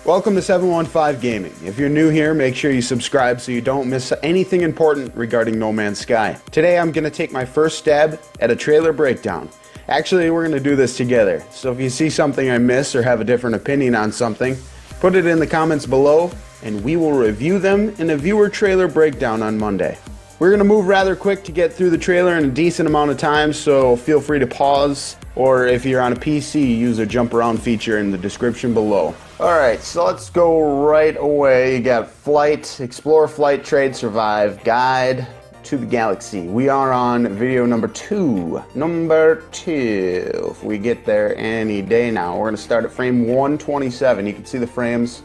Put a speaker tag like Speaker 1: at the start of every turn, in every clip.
Speaker 1: Welcome to 715 Gaming. If you're new here, make sure you subscribe so you don't miss anything important regarding No Man's Sky. Today I'm going to take my first stab at a trailer breakdown. Actually, we're going to do this together. So if you see something I miss or have a different opinion on something, put it in the comments below and we will review them in a viewer trailer breakdown on Monday. We're going to move rather quick to get through the trailer in a decent amount of time, so feel free to pause, or if you're on a PC, use the jump around feature in the description below. Alright, so let's go right away. You got Flight, Explore, Flight, Trade, Survive, Guide to the Galaxy. We are on video number 2. If we get there any day now. We're going to start at frame 127. You can see the frames,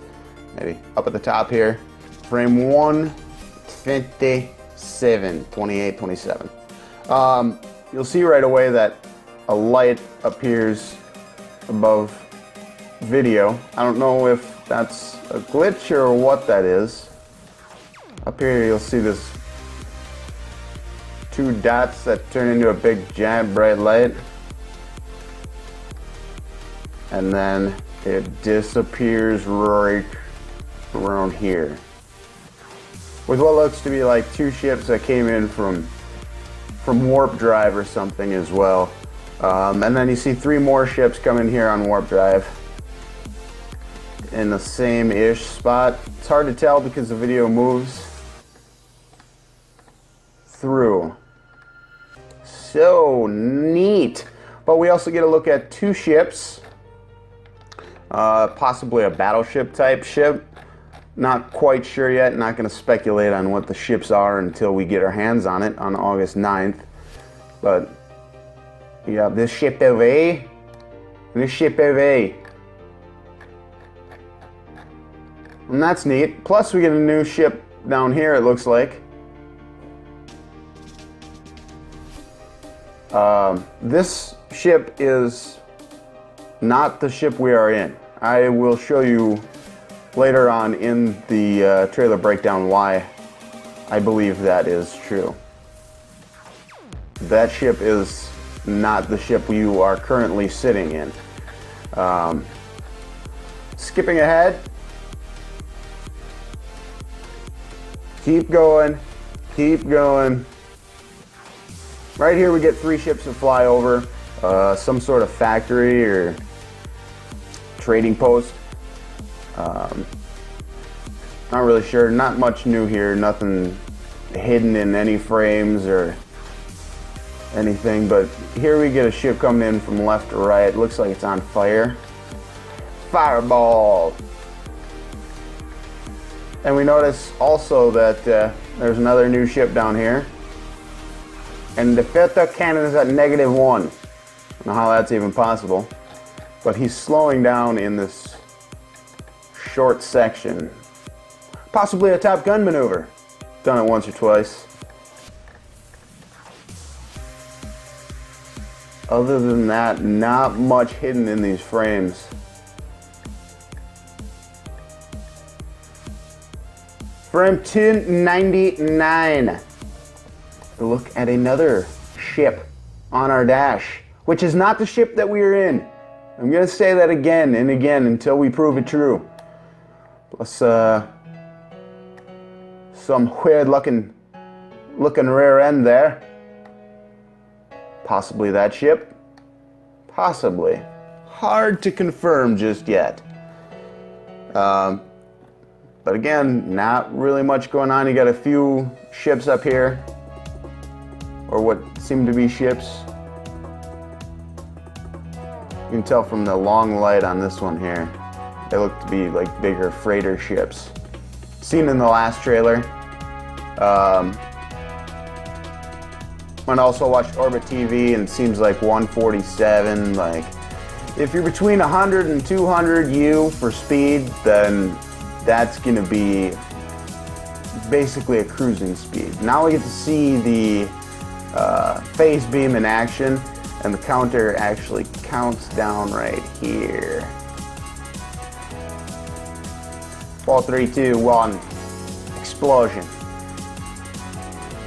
Speaker 1: maybe up at the top here. Frame 127. 28, 27. You'll see right away that a light appears above video. I don't know if that's a glitch or what that is. Up here you'll see this 2 dots that turn into a big giant bright light. And then it disappears right around here, with what looks to be like 2 ships that came in from warp drive or something as well. And then you see 3 more ships come in here on warp drive in the same-ish spot. It's hard to tell because the video moves through. So neat. But we also get a look at 2 ships, possibly a battleship type ship. Not quite sure yet, not going to speculate on what the ships are until we get our hands on it on August 9th. But you have this ship over here, and this ship over here. And that's neat. Plus we get a new ship down here, it looks like. This ship is not the ship we are in. I will show you later on in the trailer breakdown why I believe that is true. That ship is not the ship you are currently sitting in. Skipping ahead. Keep going. Keep going. Right here we get 3 ships to fly over. Some sort of factory or trading post. Not really sure, not much new here, nothing hidden in any frames or anything, but here we get a ship coming in from left to right. Looks like it's on fire. Fireball! And we notice also that there's another new ship down here, and the filter cannon is at -1. I don't know how that's even possible, but he's slowing down in this short section. Possibly a Top Gun maneuver. Done it once or twice. Other than that, not much hidden in these frames. Frame 299. Look at another ship on our dash, which is not the ship that we are in. I'm going to say that again and again until we prove it true. Plus, some weird looking rear end there. Possibly that ship. Possibly. Hard to confirm just yet. But again, not really much going on. You got a few ships up here, or what seem to be ships. You can tell from the long light on this one here. They look to be like bigger freighter ships. Seen in the last trailer. And also watched Orbit TV, and it seems like 147. Like, if you're between 100 and 200 U for speed, then that's gonna be basically a cruising speed. Now we get to see the phase beam in action, and the counter actually counts down right here. 4, 3, 2, 1. Explosion.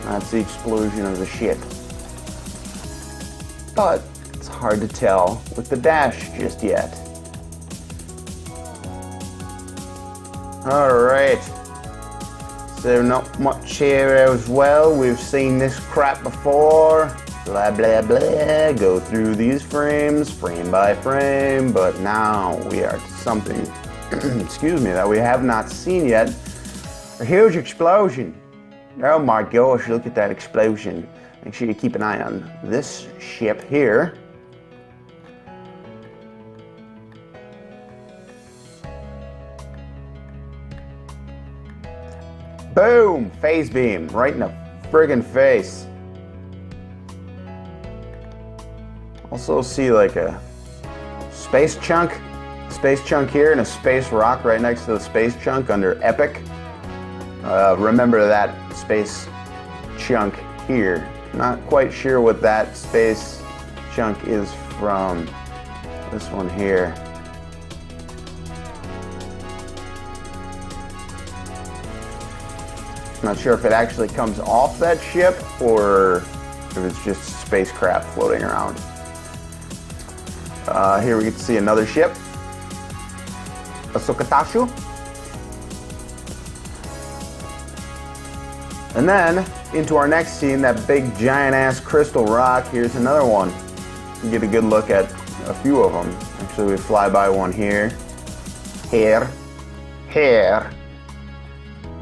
Speaker 1: That's the explosion of the ship. But it's hard to tell with the dash just yet. Alright. So not much here as well. We've seen this crap before. Blah blah blah. Go through these frames, frame by frame. But now we are to something, excuse me, that we have not seen yet. A huge explosion. Oh my gosh, look at that explosion. Make sure you keep an eye on this ship here. Boom! Phase beam, right in the friggin' face. Also see like a space chunk here and a space rock right next to the space chunk under Epic. Remember that space chunk here. Not quite sure what that space chunk is from. This one here. Not sure if it actually comes off that ship or if it's just spacecraft floating around. Here we get to see another ship, Asokatashu. And then into our next scene, that big giant ass crystal rock. Here's another one. You get a good look at a few of them. Actually, we fly by one here. Here.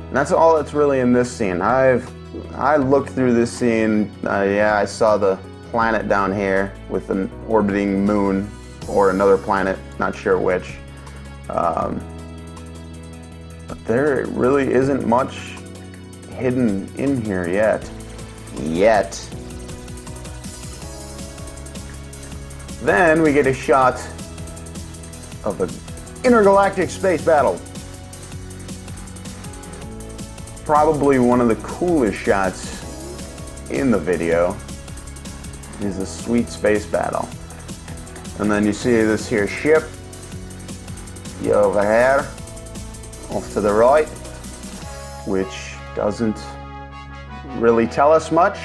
Speaker 1: And that's all that's really in this scene. I looked through this scene. Yeah, I saw the planet down here with an orbiting moon or another planet, not sure which. But there really isn't much hidden in here yet. Then we get a shot of an intergalactic space battle. Probably one of the coolest shots in the video is a sweet space battle. And then you see this here ship, you over here, off to the right, which doesn't really tell us much.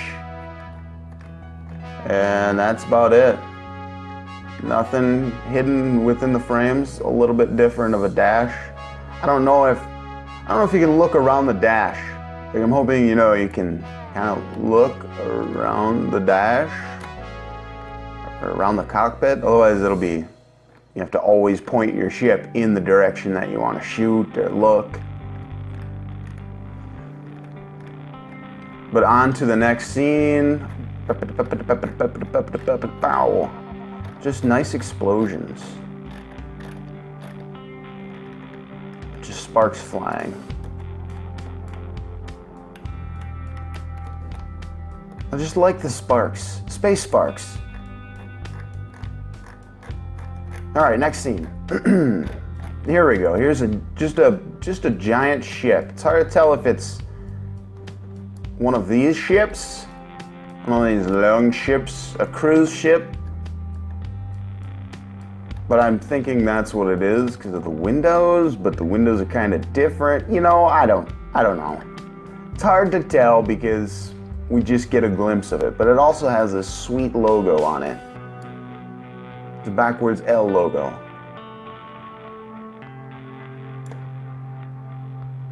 Speaker 1: And that's about it. Nothing hidden within the frames, a little bit different of a dash. I don't know if you can look around the dash. Like I'm hoping, you know, you can kind of look around the dash or around the cockpit. Otherwise it'll be, you have to always point your ship in the direction that you want to shoot or look. But on to the next scene. Just nice explosions. Just sparks flying. I just like the sparks. Space sparks. Alright, next scene. Here we go. Here's just a giant ship. It's hard to tell if it's one of these ships, one of these long ships, a cruise ship. But I'm thinking that's what it is because of the windows, but the windows are kind of different. You know, I don't know. It's hard to tell because we just get a glimpse of it, but it also has this sweet logo on it. The backwards L logo.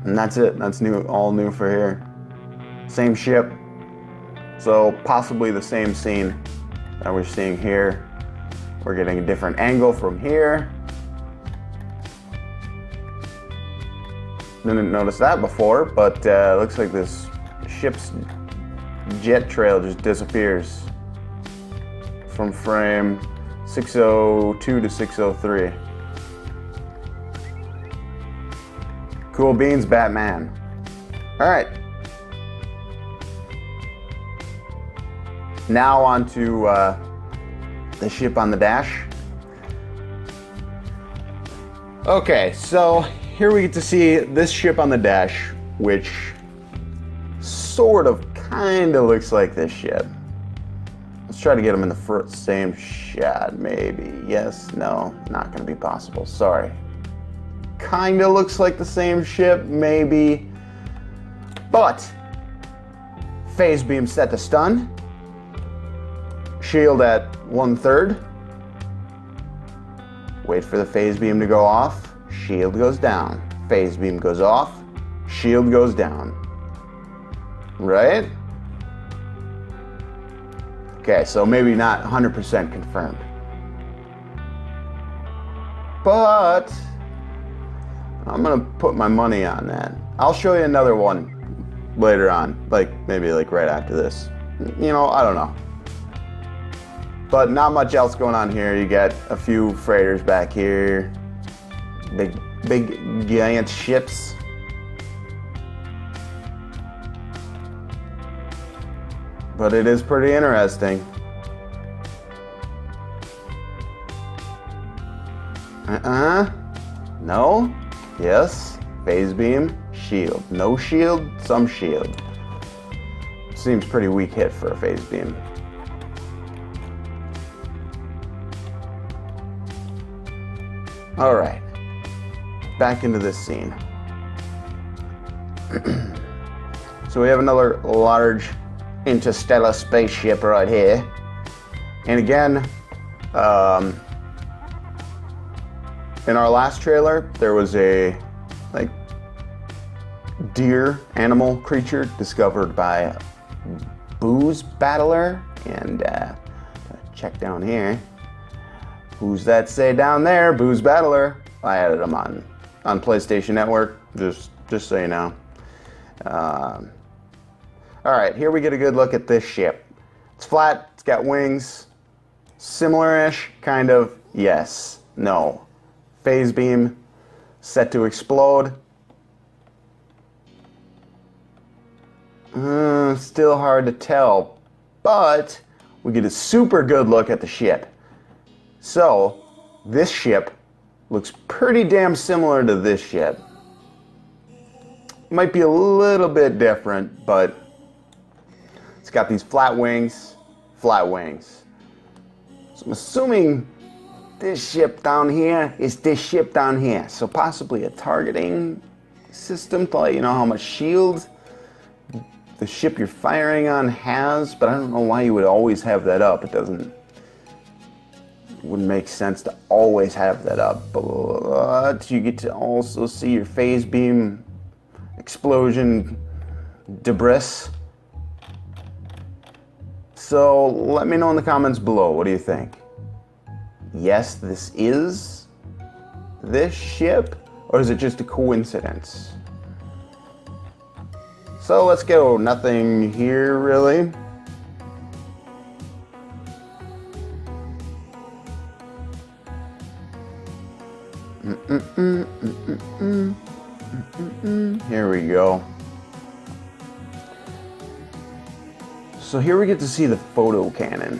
Speaker 1: And that's it. That's new, all new for here. Same ship. So possibly the same scene that we're seeing here. We're getting a different angle from here. Didn't notice that before, but looks like this ship's jet trail just disappears from frame 602 to 603. Cool beans, Batman. All right. Now on to the ship on the dash. Okay, so here we get to see this ship on the dash, which sort of kind of looks like this ship. Let's try to get them in the same shot, maybe. Yes, no, not gonna be possible, sorry. Kind of looks like the same ship, maybe. But, phase beam set to stun. Shield at 1/3. Wait for the phase beam to go off. Shield goes down. phase beam goes off, shield goes down. Right? Okay, so maybe not 100% confirmed. But I'm gonna put my money on that. I'll show you another one later on, maybe right after this. You know, I don't know. But not much else going on here. You got a few freighters back here. Big giant ships. But it is pretty interesting. No? Yes? Phase beam? Shield. No shield? Some shield. Seems pretty weak hit for a phase beam. Alright. Back into this scene. So we have another large interstellar spaceship right here. And again, in our last trailer, there was a deer animal creature discovered by Booze Battler. And check down here. Who's that say down there? Booze Battler. I added him on PlayStation Network, just so you know. Alright, here we get a good look at this ship. It's flat, it's got wings, similar-ish, kind of, yes, no. Phase beam, set to explode. Still hard to tell, but we get a super good look at the ship. So, this ship looks pretty damn similar to this ship. Might be a little bit different, but it's got these flat wings. So I'm assuming this ship down here is this ship down here. So possibly a targeting system to let you know how much shield the ship you're firing on has, but I don't know why you would always have that up. It wouldn't make sense to always have that up, but you get to also see your phase beam explosion debris. So let me know in the comments below, what do you think? Yes, this is this ship, or is it just a coincidence? So let's go, nothing here really. Here we go. So here we get to see the photo cannon,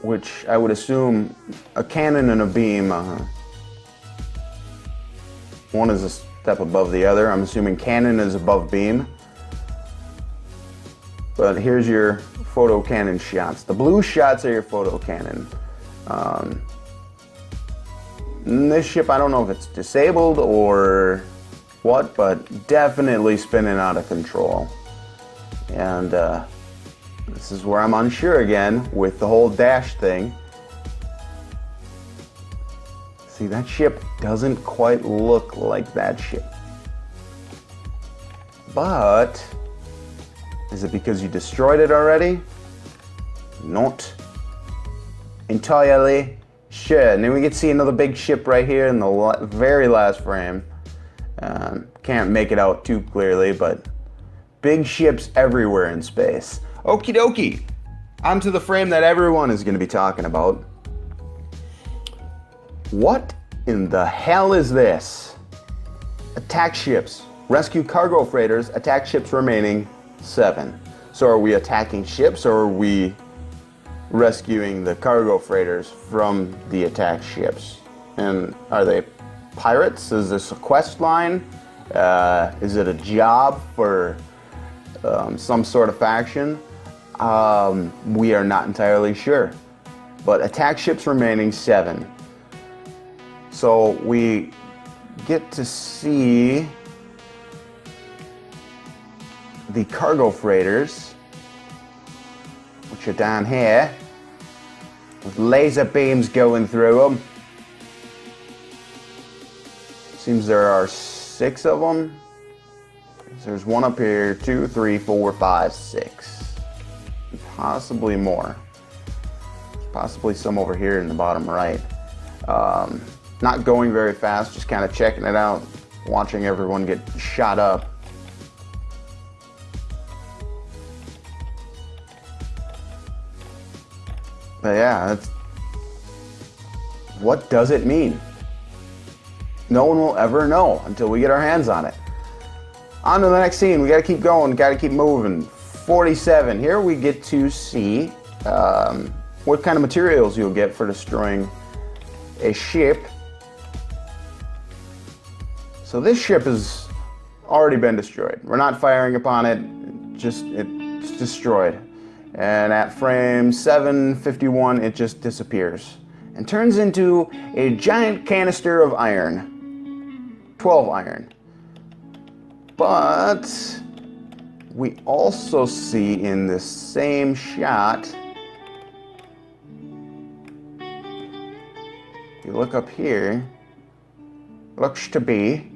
Speaker 1: which I would assume a cannon and a beam, one is a step above the other. I'm assuming cannon is above beam. But here's your photo cannon shots. The blue shots are your photo cannon. This ship, I don't know if it's disabled or what, but definitely spinning out of control. And this is where I'm unsure again with the whole dash thing. See, that ship doesn't quite look like that ship. But is it because you destroyed it already? Not entirely sure. And then we get to see another big ship right here in the very last frame. Can't make it out too clearly, but big ships everywhere in space. Okie dokie. Onto the frame that everyone is going to be talking about. What in the hell is this? Attack ships. Rescue cargo freighters. Attack ships remaining 7. So are we attacking ships, or are we rescuing the cargo freighters from the attack ships? And are they pirates? Is this a quest line? Is it a job for some sort of faction? We are not entirely sure. But attack ships remaining 7. So we get to see the cargo freighters, which are down here, with laser beams going through them. Seems there are 6 of them. There's one up here, 2, 3, 4, 5, 6. Possibly more. Possibly some over here in the bottom right. Not going very fast, just kind of checking it out, watching everyone get shot up. But yeah, what does it mean? No one will ever know until we get our hands on it. On to the next scene. We got to keep going. Got to keep moving. 47. Here we get to see what kind of materials you'll get for destroying a ship. So this ship has already been destroyed. We're not firing upon it. It's destroyed. And at frame 751, it just disappears and turns into a giant canister of iron. 12 iron. But we also see in this same shot, if you look up here, looks to be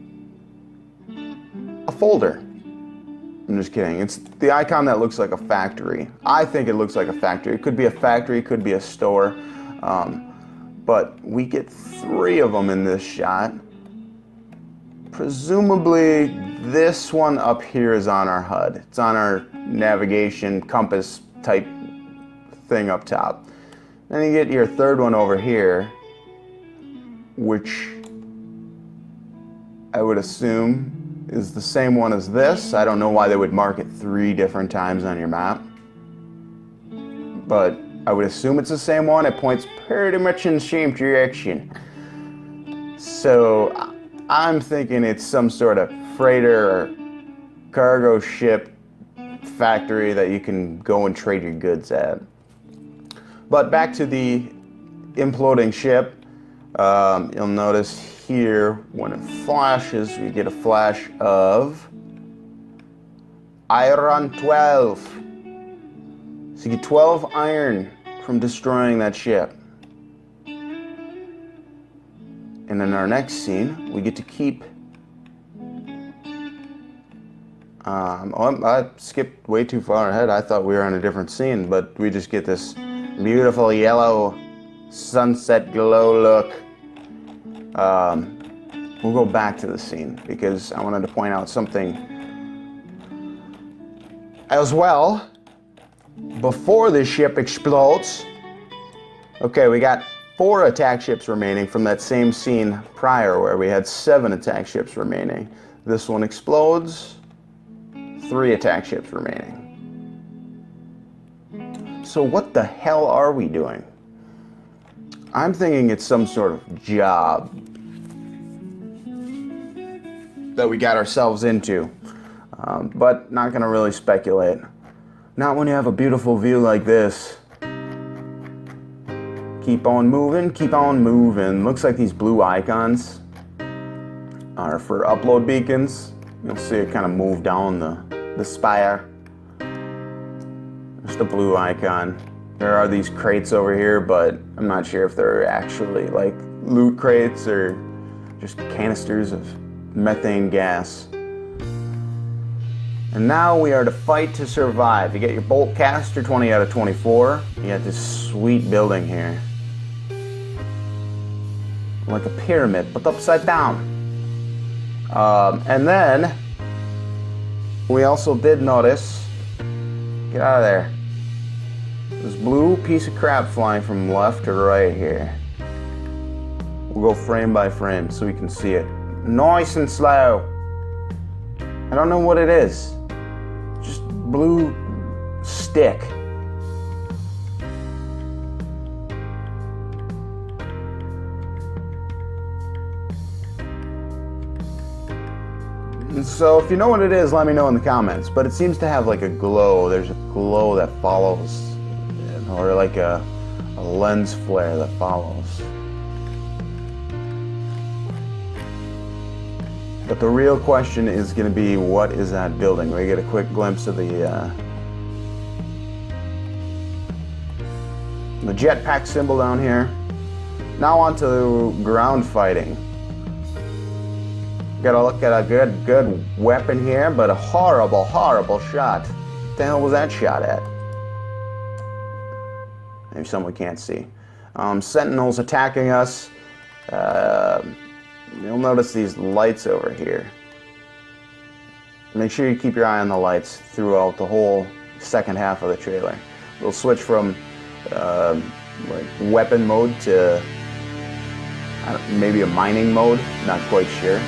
Speaker 1: a folder. I'm just kidding. It's the icon that looks like a factory. I think it looks like a factory. It could be a factory, it could be a store. But we get 3 of them in this shot. Presumably this one up here is on our HUD. It's on our navigation compass type thing up top. Then you get your 3rd one over here, which I would assume is the same one as this. I don't know why they would mark it 3 different times on your map, but I would assume it's the same one. It points pretty much in the same direction. So I'm thinking it's some sort of freighter or cargo ship factory that you can go and trade your goods at. But back to the imploding ship. You'll notice here when it flashes, we get a flash of iron 12. So you get 12 iron from destroying that ship. And in our next scene, we get to keep... I skipped way too far ahead. I thought we were on a different scene, but we just get this beautiful yellow sunset glow look. We'll go back to the scene because I wanted to point out something as well. Before this ship explodes, okay, we got 4 attack ships remaining from that same scene prior where we had 7 attack ships remaining. This one explodes, 3 attack ships remaining. So what the hell are we doing? I'm thinking it's some sort of job that we got ourselves into, but not gonna really speculate. Not when you have a beautiful view like this. Keep on moving, keep on moving. Looks like these blue icons are for upload beacons. You'll see it kind of move down the spire. Just a blue icon. There are these crates over here, but I'm not sure if they're actually like loot crates or just canisters of methane gas. And now we are to fight to survive. You get your bolt caster, 20 out of 24. You got this sweet building here. Like a pyramid, but upside down. And then, we also did notice, get out of there, this blue piece of crap flying from left to right here. We'll go frame by frame so we can see it. Nice and slow. I don't know what it is. Just blue stick. So if you know what it is, let me know in the comments. But it seems to have like a glow. There's a glow that follows, or like a lens flare that follows. But the real question is going to be, what is that building? We get a quick glimpse of the jetpack symbol down here. Now on to ground fighting. Gotta look at a good weapon here, but a horrible, horrible shot. What the hell was that shot at? Maybe something we can't see. Sentinels attacking us. You'll notice these lights over here. Make sure you keep your eye on the lights throughout the whole second half of the trailer. We'll switch from like weapon mode to maybe a mining mode, not quite sure.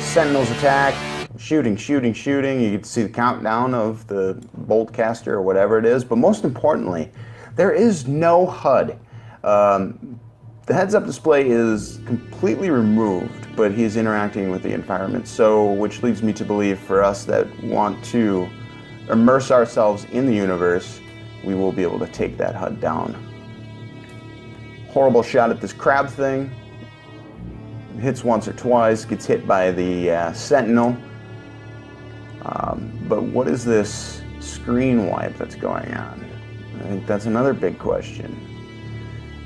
Speaker 1: Sentinels attack, shooting. You can see the countdown of the bolt caster or whatever it is, but most importantly, there is no HUD. The heads-up display is completely removed, but he's interacting with the environment, so which leads me to believe for us that want to immerse ourselves in the universe, we will be able to take that HUD down. Horrible shot at this crab thing. Hits once or twice, gets hit by the Sentinel. But what is this screen wipe that's going on? I think that's another big question.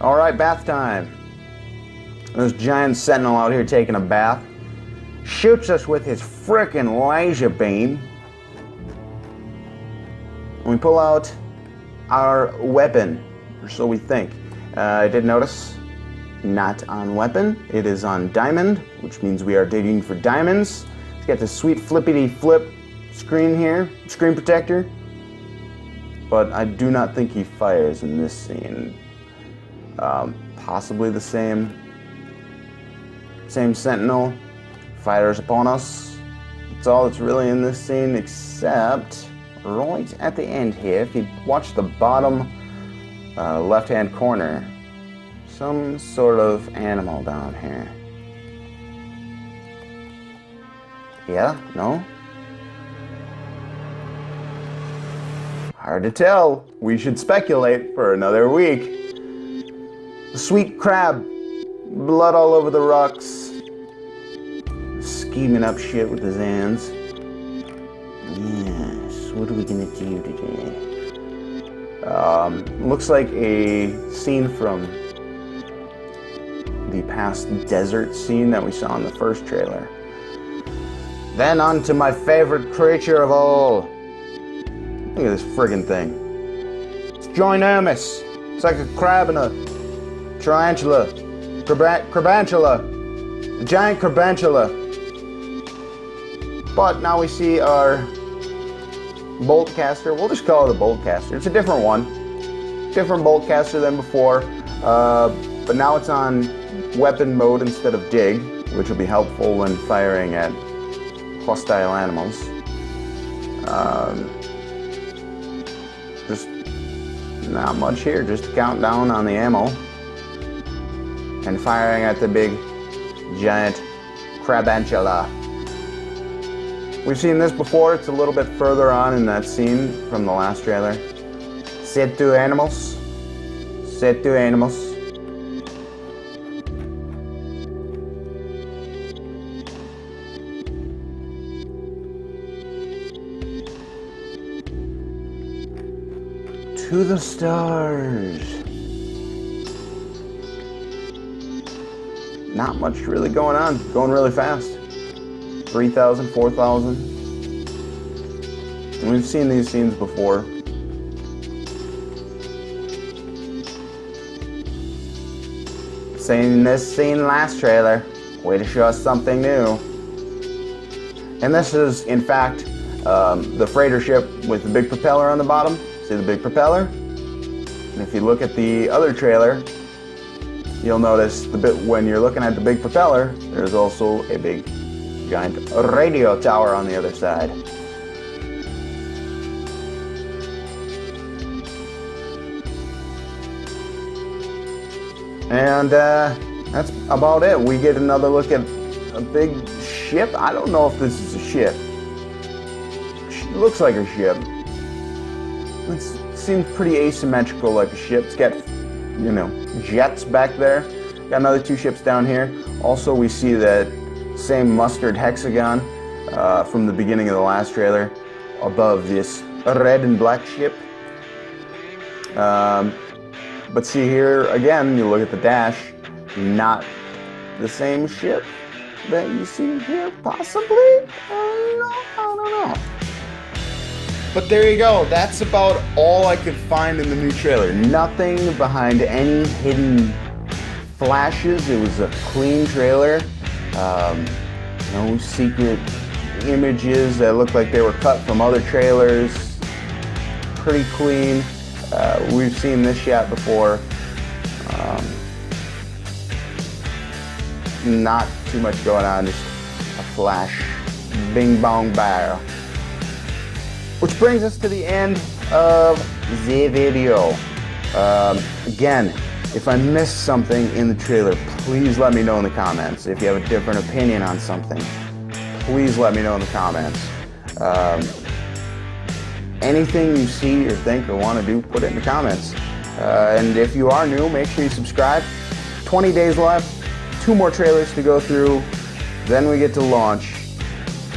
Speaker 1: Alright, bath time. This giant Sentinel out here taking a bath. Shoots us with his frickin' laser beam. And we pull out our weapon, or so we think. I did notice, not on weapon, it is on diamond, which means we are digging for diamonds. It's got this sweet flippity flip screen here, screen protector. But I do not think he fires in this scene. Possibly the same Sentinel fires upon us. That's all that's really in this scene, except right at the end here, if you watch the bottom left-hand corner, some sort of animal down here. Yeah? No? Hard to tell. We should speculate for another week. Sweet crab. Blood all over the rocks. Scheming up shit with his hands. Yes, what are we gonna do today? Looks like a scene from the past desert scene that we saw in the first trailer. Then on to my favorite creature of all. Look at this friggin' thing. It's ginormous. It's like a crab and a tarantula. Crabantula. A giant crabantula. But now we see our bolt caster. We'll just call it a bolt caster. It's a different one. Different bolt caster than before. But now it's on weapon mode instead of dig, which will be helpful when firing at hostile animals. Just not much here, just a countdown on the ammo and firing at the big giant crabantula. We've seen this before. It's a little bit further on in that scene from the last trailer. Set to animals. Set to animals. To the stars. Not much really going on. Going really fast. 3,000, 4,000. And we've seen these scenes before. Seen this scene last trailer. Way to show us something new. And this is, in fact, the freighter ship with the big propeller on the bottom. See the big propeller? And if you look at the other trailer, you'll notice the bit when you're looking at the big propeller, there's also a big giant radio tower on the other side. And that's about it. We get another look at a big ship. I don't know if this is a ship. It looks like a ship. It seems pretty asymmetrical, like a ship. It's got, you know, jets back there. Got another two ships down here. Also, we see that same mustard hexagon from the beginning of the last trailer above this red and black ship. But see here again, you look at the dash, not the same ship. that you see here, possibly? I don't know. But there you go. That's about all I could find in the new trailer. Nothing behind any hidden flashes. It was a clean trailer. No secret images that looked like they were cut from other trailers. Pretty clean. We've seen this shot before. Not too much going on, just a flash. Bing bong barrel. Which brings us to the end of the video. Again, if I missed something in the trailer, please let me know in the comments. If you have a different opinion on something, please let me know in the comments. Anything you see or think or want to do, put it in the comments. And if you are new, make sure you subscribe. 20 days left, 2 more trailers to go through, then we get to launch.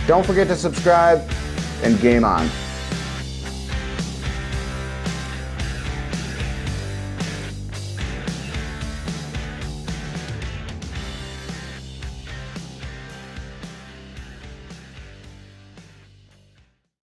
Speaker 1: Don't forget to subscribe, and game on.